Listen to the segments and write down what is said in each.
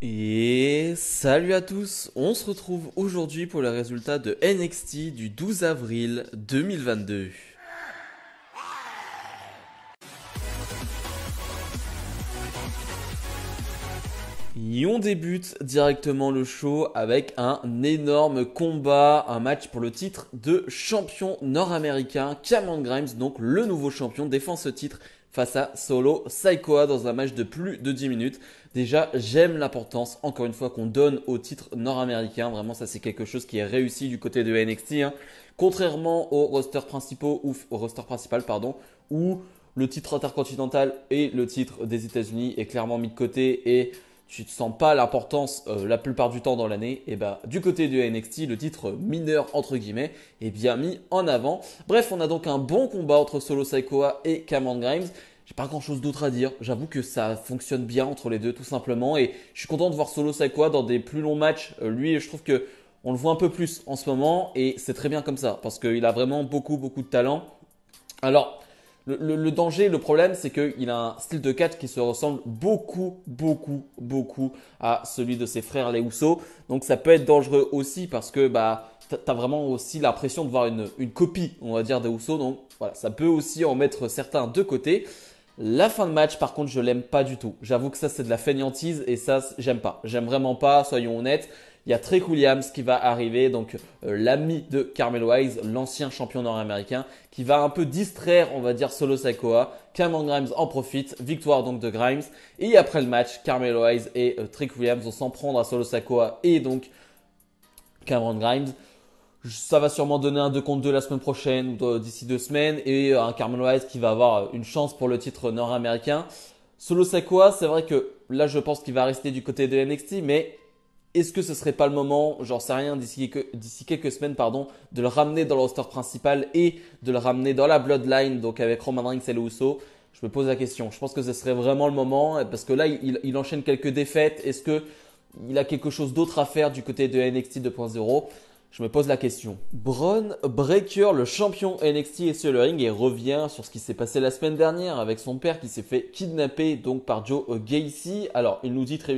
Et salut à tous, on se retrouve aujourd'hui pour les résultats de NXT du 12 avril 2022. Et on débute directement le show avec un énorme combat, un match pour le titre de champion nord-américain. Cameron Grimes, donc le nouveau champion, défend ce titre face à Solo Sikoa dans un match de plus de 10 minutes. Déjà, j'aime l'importance, encore une fois, qu'on donne au titre nord-américain. Vraiment, ça c'est quelque chose qui est réussi du côté de NXT. Contrairement au roster principal, où le titre intercontinental et le titre des États-Unis est clairement mis de côté et tu ne sens pas l'importance la plupart du temps dans l'année, et bah du côté de NXT, le titre mineur entre guillemets est bien mis en avant. Bref, on a donc un bon combat entre Solo Sikoa et Cameron Grimes. J'ai pas grand chose d'autre à dire. J'avoue que ça fonctionne bien entre les deux tout simplement et je suis content de voir Solo Sikoa dans des plus longs matchs. Lui, je trouve que on le voit un peu plus en ce moment et c'est très bien comme ça parce qu'il a vraiment beaucoup de talent. Alors, le danger, le problème, c'est qu'il a un style de catch qui se ressemble beaucoup à celui de ses frères les Usos. Donc ça peut être dangereux aussi parce que bah, tu as vraiment aussi l'impression de voir une copie, on va dire, des Usos. Donc voilà, ça peut aussi en mettre certains de côté. La fin de match, par contre, je l'aime pas du tout. J'avoue que ça, c'est de la fainéantise et ça, j'aime pas. J'aime vraiment pas, soyons honnêtes. Il y a Trick Williams qui va arriver, donc l'ami de Carmelo Hayes, l'ancien champion nord-américain, qui va un peu distraire, on va dire, Solo Sikoa. Cameron Grimes en profite, victoire donc de Grimes. Et après le match, Carmelo Hayes et Trick Williams vont s'en prendre à Solo Sikoa et donc Cameron Grimes. Ça va sûrement donner un 2 contre 2 la semaine prochaine, d'ici 2 semaines, et un Carmelo Hayes qui va avoir une chance pour le titre nord-américain. Solo Sikoa, c'est vrai que là, je pense qu'il va rester du côté de NXT, mais est-ce que ce serait pas le moment, j'en sais rien, d'ici quelques semaines, de le ramener dans le roster principal et de le ramener dans la Bloodline, donc avec Roman Reigns et le Uso? Je me pose la question. Je pense que ce serait vraiment le moment, parce que là, il enchaîne quelques défaites. Est-ce que il a quelque chose d'autre à faire du côté de NXT 2.0? Je me pose la question. Bron Breakker, le champion NXT, est sur le ring et revient sur ce qui s'est passé la semaine dernière avec son père qui s'est fait kidnapper donc par Joe Gacy. Alors, il nous dit très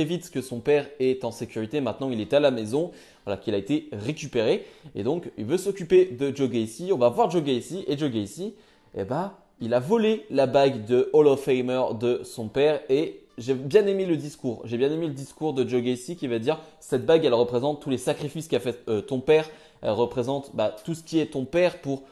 vite que son père est en sécurité. Maintenant, il est à la maison, voilà, qu'il a été récupéré. Et donc, il veut s'occuper de Joe Gacy. On va voir Joe Gacy. Et Joe Gacy, eh ben, il a volé la bague de Hall of Famer de son père et j'ai bien aimé le discours. J'ai bien aimé le discours de Joe Gacy qui va dire cette bague, elle représente tous les sacrifices qu'a fait ton père. Elle représente tout ce qui est ton père pour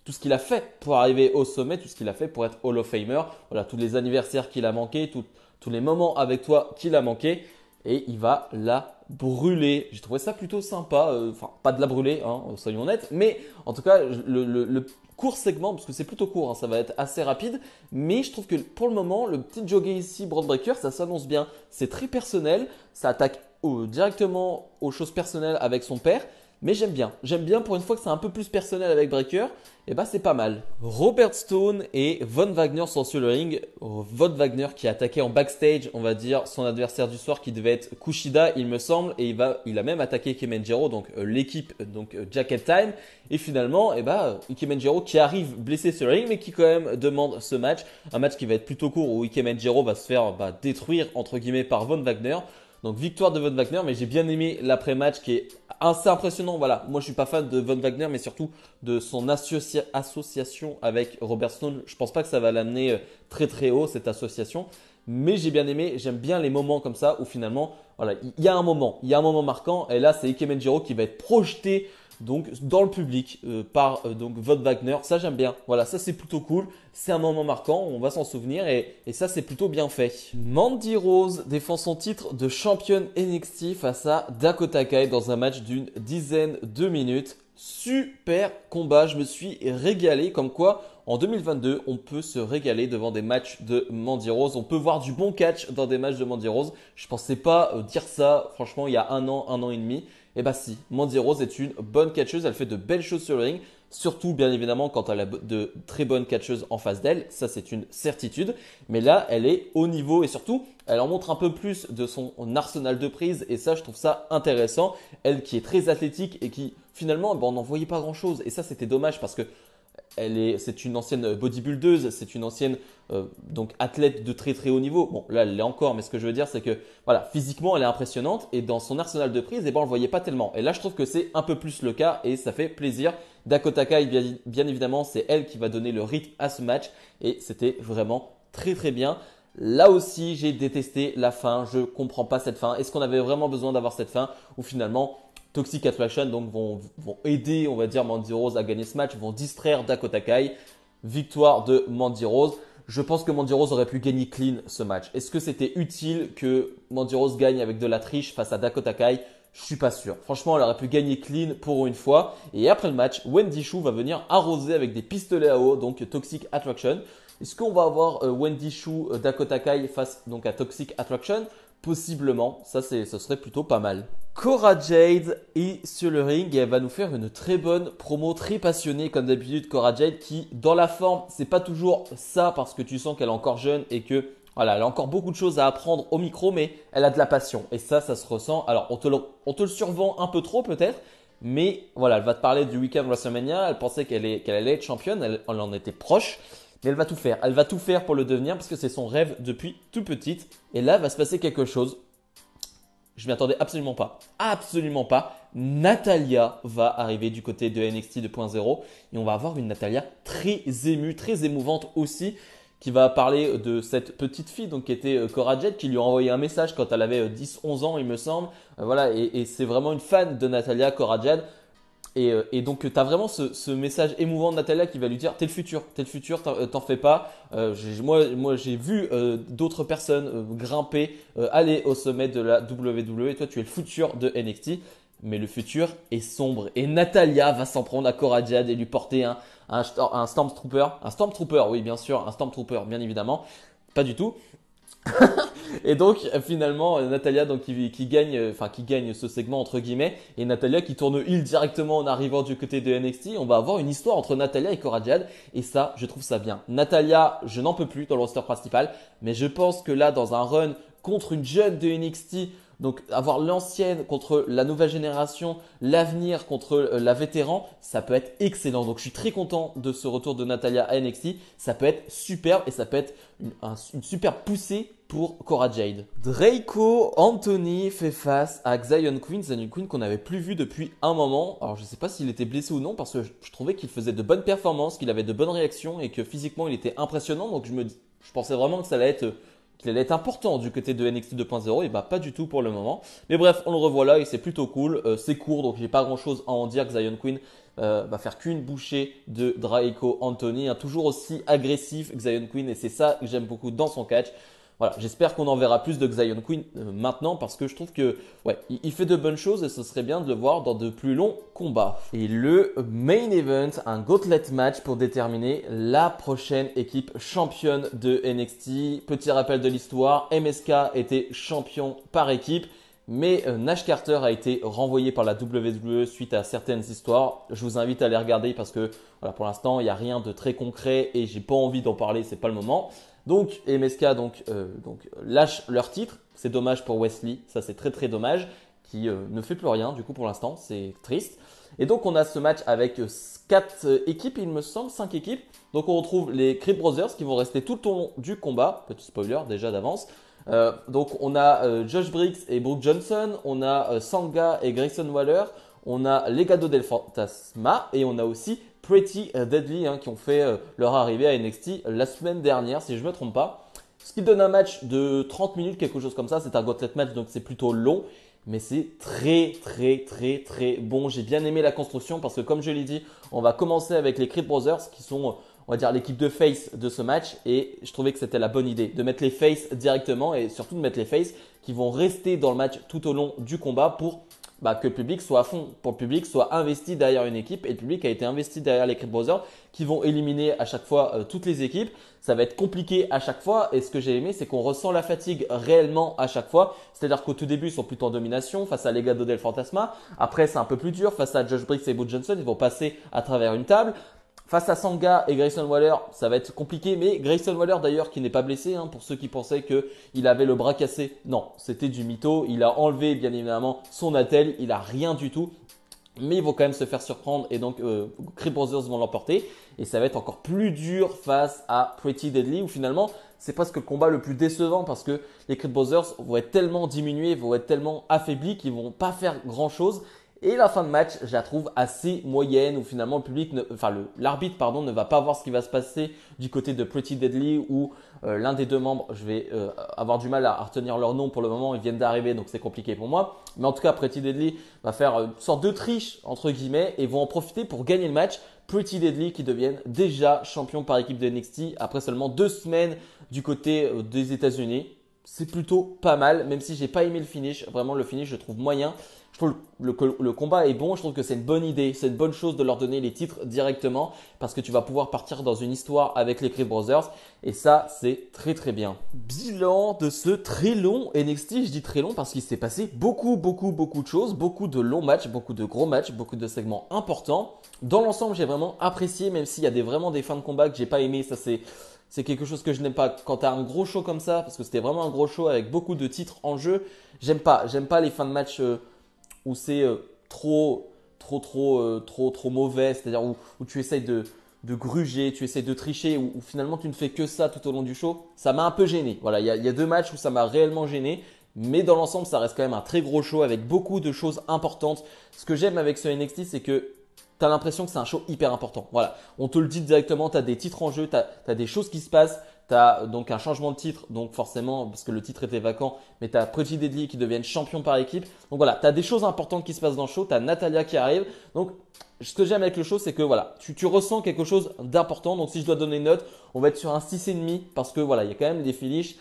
tout ce qu'il a fait pour arriver au sommet, tout ce qu'il a fait pour être Hall of Famer. Voilà, tous les anniversaires qu'il a manqué, tous les moments avec toi qu'il a manqué. Et il va la brûler. J'ai trouvé ça plutôt sympa. Enfin, pas de la brûler, hein, soyons honnêtes. Mais en tout cas, le court segment, parce que c'est plutôt court, hein, ça va être assez rapide. Mais je trouve que pour le moment, le petit Joe Gacy, Bron Breakker, ça s'annonce bien. C'est très personnel. Ça attaque directement aux choses personnelles avec son père. Mais j'aime bien. J'aime bien pour une fois que c'est un peu plus personnel avec Breakker. Et bah c'est pas mal. Robert Stone et Von Wagner sont sur le ring. Von Wagner qui a attaqué en backstage, on va dire, son adversaire du soir qui devait être Kushida, il me semble. Et il a même attaqué Ikemenjiro, donc l'équipe, donc Jacket Time. Et finalement, Ikemenjiro qui arrive blessé sur le ring, mais qui quand même demande ce match. Un match qui va être plutôt court où Ikemenjiro va se faire détruire, entre guillemets, par Von Wagner. Donc victoire de Von Wagner, mais j'ai bien aimé l'après-match qui est assez impressionnant. Voilà, moi je suis pas fan de Von Wagner, mais surtout de son association avec Robert Stone. Je pense pas que ça va l'amener très haut cette association, mais j'ai bien aimé. J'aime bien les moments comme ça où finalement, voilà, il y a un moment marquant. Et là, c'est Ikemenjiro qui va être projeté donc dans le public par donc Von Wagner. Ça j'aime bien. Voilà, ça c'est plutôt cool. C'est un moment marquant, on va s'en souvenir et ça c'est plutôt bien fait. Mandy Rose défend son titre de championne NXT face à Dakota Kai dans un match d'une dizaine de minutes. Super combat, je me suis régalé comme quoi en 2022 on peut se régaler devant des matchs de Mandy Rose. On peut voir du bon catch dans des matchs de Mandy Rose. Je pensais pas dire ça franchement il y a un an et demi. Et bah si, Mandy Rose est une bonne catcheuse, elle fait de belles choses sur le ring, surtout bien évidemment quand elle a de très bonnes catcheuses en face d'elle, ça c'est une certitude, mais là elle est au niveau et surtout elle en montre un peu plus de son arsenal de prise et ça je trouve ça intéressant, elle qui est très athlétique et qui finalement on n'en voyait pas grand chose et ça c'était dommage parce que c'est une ancienne bodybuildeuse, c'est une ancienne donc athlète de très très haut niveau. Bon, là, elle l'est encore, mais ce que je veux dire, c'est que voilà, physiquement, elle est impressionnante et dans son arsenal de prise, eh ben, on le voyait pas tellement. Et là, je trouve que c'est un peu plus le cas et ça fait plaisir. Dakota Kai, bien évidemment, c'est elle qui va donner le rythme à ce match et c'était vraiment très très bien. Là aussi, j'ai détesté la fin. Je comprends pas cette fin. Est-ce qu'on avait vraiment besoin d'avoir cette fin ou finalement Toxic Attraction donc vont aider, on va dire, Mandy Rose à gagner ce match, vont distraire Dakota Kai. Victoire de Mandy Rose. Je pense que Mandy Rose aurait pu gagner clean ce match. Est-ce que c'était utile que Mandy Rose gagne avec de la triche face à Dakota Kai? Je suis pas sûr. Franchement, elle aurait pu gagner clean pour une fois. Et après le match, Wendy Choo va venir arroser avec des pistolets à eau, donc Toxic Attraction. Est-ce qu'on va avoir Wendy Choo, Dakota Kai face donc à Toxic Attraction? Possiblement, ce serait plutôt pas mal. Cora Jade est sur le ring et elle va nous faire une très bonne promo, très passionnée comme d'habitude. Cora Jade qui, dans la forme, c'est pas toujours ça parce que tu sens qu'elle est encore jeune et que voilà, elle a encore beaucoup de choses à apprendre au micro, mais elle a de la passion et ça se ressent. Alors, on te le survend un peu trop peut-être, mais voilà, elle va te parler du week-end WrestleMania. Elle pensait qu'elle allait être championne, elle en était proche. Mais elle va tout faire. Elle va tout faire pour le devenir parce que c'est son rêve depuis toute petite. Et là, va se passer quelque chose. Je m'y attendais absolument pas. Absolument pas. Natalia va arriver du côté de NXT 2.0. Et on va avoir une Natalia très émue, très émouvante aussi, qui va parler de cette petite fille donc, qui était Cora Jade, qui lui a envoyé un message quand elle avait 10-11 ans, il me semble. Voilà, et c'est vraiment une fan de Natalia, Cora Jade. Et donc, tu as vraiment ce message émouvant de Natalia qui va lui dire t'es le futur, t'en fais pas. Moi, j'ai vu d'autres personnes grimper, aller au sommet de la WWE. Et toi, tu es le futur de NXT. Mais le futur est sombre. Et Natalia va s'en prendre à Cora Jade et lui porter un Stormtrooper. Un Stormtrooper, oui, bien sûr. Un Stormtrooper, bien évidemment. Pas du tout. Et donc finalement Natalia donc qui gagne ce segment entre guillemets et Natalia qui tourne heel directement en arrivant du côté de NXT. On va avoir une histoire entre Natalia et Cora Jade et ça je trouve ça bien. Natalia, je n'en peux plus dans le roster principal, mais je pense que là dans un run contre une jeune de NXT, donc avoir l'ancienne contre la nouvelle génération, l'avenir contre la vétéran, ça peut être excellent. Donc je suis très content de ce retour de Natalia à NXT. Ça peut être superbe et ça peut être une super poussée pour Cora Jade. Draco Anthony fait face à Xyon Queen. Xyon Queen qu'on n'avait plus vu depuis un moment. Alors je ne sais pas s'il était blessé ou non parce que je trouvais qu'il faisait de bonnes performances, qu'il avait de bonnes réactions et que physiquement il était impressionnant. Donc je pensais vraiment que qu'il allait être important du côté de NXT 2.0 et bah pas du tout pour le moment. Mais bref, on le revoit là et c'est plutôt cool. C'est court donc j'ai pas grand chose à en dire. Xyon Queen va faire qu'une bouchée de Draco Anthony, toujours aussi agressif Xyon Queen et c'est ça que j'aime beaucoup dans son catch. Voilà, j'espère qu'on en verra plus de Xyon Queen maintenant parce que je trouve que ouais, il fait de bonnes choses et ce serait bien de le voir dans de plus longs combats. Et le main event, un gauntlet match pour déterminer la prochaine équipe championne de NXT. Petit rappel de l'histoire, MSK était champion par équipe. Mais Nash Carter a été renvoyé par la WWE suite à certaines histoires. Je vous invite à les regarder parce que voilà, pour l'instant, il n'y a rien de très concret et j'ai pas envie d'en parler, c'est pas le moment. Donc MSK lâche leur titre. C'est dommage pour Wesley, ça c'est très très dommage, qui ne fait plus rien du coup pour l'instant, c'est triste. Et donc on a ce match avec 4 équipes, il me semble, 5 équipes. Donc on retrouve les Creed Brothers qui vont rester tout au long du combat. Petit spoiler déjà d'avance. Donc on a Josh Briggs et Brooke Johnson, on a Sanga et Grayson Waller, on a Legado del Fantasma et on a aussi Pretty Deadly qui ont fait leur arrivée à NXT la semaine dernière si je ne me trompe pas. Ce qui donne un match de 30 minutes, quelque chose comme ça. C'est un gauntlet match donc c'est plutôt long. Mais c'est très très très très bon. J'ai bien aimé la construction parce que comme je l'ai dit, on va commencer avec les Creed Brothers qui sont, on va dire, l'équipe de face de ce match. Et je trouvais que c'était la bonne idée de mettre les face directement et surtout de mettre les face qui vont rester dans le match tout au long du combat pour que le public soit à fond, pour le public soit investi derrière une équipe. Et le public a été investi derrière les Creed Brothers qui vont éliminer à chaque fois toutes les équipes. Ça va être compliqué à chaque fois et ce que j'ai aimé, c'est qu'on ressent la fatigue réellement à chaque fois. C'est-à-dire qu'au tout début, ils sont plutôt en domination face à Legado del Fantasma. Après, c'est un peu plus dur face à Josh Briggs et Brooke Johnson. Ils vont passer à travers une table. Face à Sanga et Grayson Waller, ça va être compliqué. Mais Grayson Waller d'ailleurs qui n'est pas blessé, pour ceux qui pensaient qu'il avait le bras cassé. Non, c'était du mytho. Il a enlevé bien évidemment son attel. Il a rien du tout. Mais ils vont quand même se faire surprendre et donc Creed Brothers vont l'emporter. Et ça va être encore plus dur face à Pretty Deadly où finalement c'est presque le combat le plus décevant parce que les Creed Brothers vont être tellement diminués, vont être tellement affaiblis qu'ils vont pas faire grand chose. Et la fin de match, je la trouve assez moyenne où finalement le public, l'arbitre pardon, ne va pas voir ce qui va se passer du côté de Pretty Deadly où l'un des deux membres, je vais avoir du mal à retenir leur nom pour le moment, ils viennent d'arriver donc c'est compliqué pour moi. Mais en tout cas, Pretty Deadly va faire une sorte de triche entre guillemets et vont en profiter pour gagner le match. Pretty Deadly qui deviennent déjà champions par équipe de NXT après seulement 2 semaines du côté des États-Unis. C'est plutôt pas mal, même si j'ai pas aimé le finish. Vraiment, le finish, je trouve moyen. Je trouve le combat est bon. Je trouve que c'est une bonne idée. C'est une bonne chose de leur donner les titres directement parce que tu vas pouvoir partir dans une histoire avec les Creed Brothers. Et ça, c'est très très bien. Bilan de ce très long NXT. Je dis très long parce qu'il s'est passé beaucoup de choses. Beaucoup de longs matchs, beaucoup de gros matchs, beaucoup de segments importants. Dans l'ensemble, j'ai vraiment apprécié, même s'il y a vraiment des fins de combat que j'ai pas aimé. Ça, c'est quelque chose que je n'aime pas. Quand tu as un gros show comme ça, parce que c'était vraiment un gros show avec beaucoup de titres en jeu, j'aime pas. J'aime pas les fins de match où c'est trop mauvais. C'est-à-dire où tu essayes de gruger, tu essayes de tricher, où finalement tu ne fais que ça tout au long du show. Ça m'a un peu gêné. Voilà, il y a 2 matchs où ça m'a réellement gêné. Mais dans l'ensemble, ça reste quand même un très gros show avec beaucoup de choses importantes. Ce que j'aime avec ce NXT, c'est que tu as l'impression que c'est un show hyper important. Voilà, on te le dit directement, tu as des titres en jeu, tu as des choses qui se passent, tu as donc un changement de titre, donc forcément, parce que le titre était vacant, mais tu as Pretty Deadly qui deviennent champions par équipe. Donc voilà, tu as des choses importantes qui se passent dans le show, tu as Natalia qui arrive. Donc ce que j'aime avec le show, c'est que voilà, tu ressens quelque chose d'important. Donc si je dois donner une note, on va être sur un 6,5 parce que voilà, il y a quand même des finishes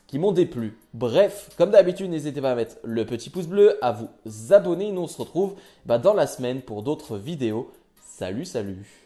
qui m'ont déplu. Bref, comme d'habitude, n'hésitez pas à mettre le petit pouce bleu, à vous abonner. Nous, on se retrouve dans la semaine pour d'autres vidéos. Salut, salut!